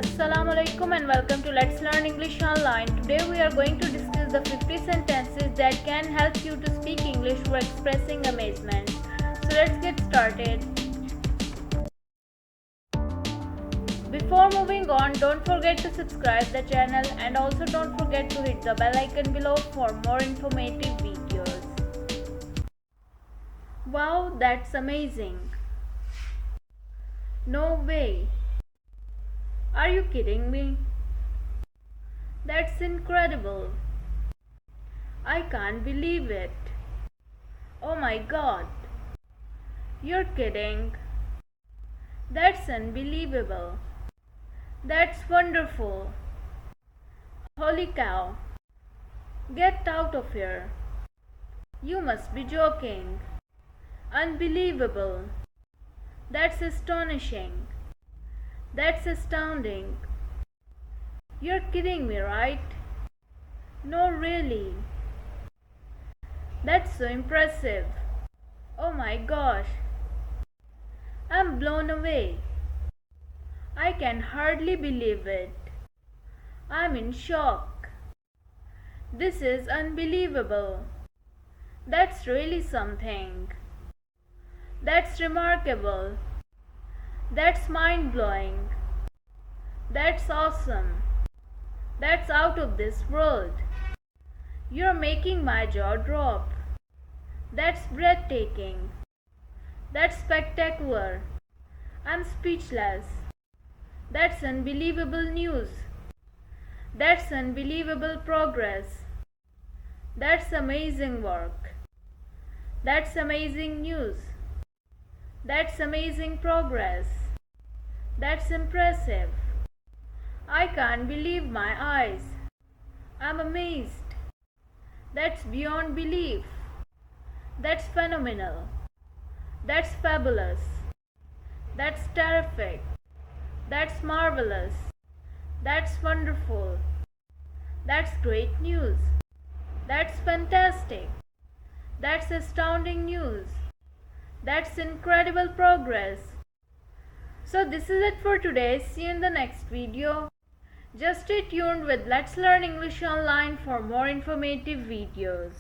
Assalamu alaikum and welcome to Let's Learn English Online. Today we are going to discuss the 50 sentences that can help you to speak English for expressing amazement. So let's get started. Before moving on, don't forget to subscribe the channel and also don't forget to hit the bell icon below for more informative videos. Wow, that's amazing. No way. Are you kidding me? That's incredible. I can't believe it. Oh my god. You're kidding. That's unbelievable. That's wonderful. Holy cow. Get out of here. You must be joking. Unbelievable. That's astonishing. That's astounding. You're kidding me, right? No, really. That's so impressive. Oh my gosh. I'm blown away. I can hardly believe it. I'm in shock. This is unbelievable. That's really something. That's remarkable. That's mind-blowing. That's awesome. That's out of this world. You're making my jaw drop. That's breathtaking. That's spectacular. I'm speechless. That's unbelievable news. That's unbelievable progress. That's amazing work. That's amazing news. That's amazing progress. That's impressive. I can't believe my eyes. I'm amazed. That's beyond belief. That's phenomenal. That's fabulous. That's terrific. That's marvelous. That's wonderful. That's great news. That's fantastic. That's astounding news. That's incredible progress. So this is it for today. See you in the next video. Just stay tuned with Let's Learn English Online for more informative videos.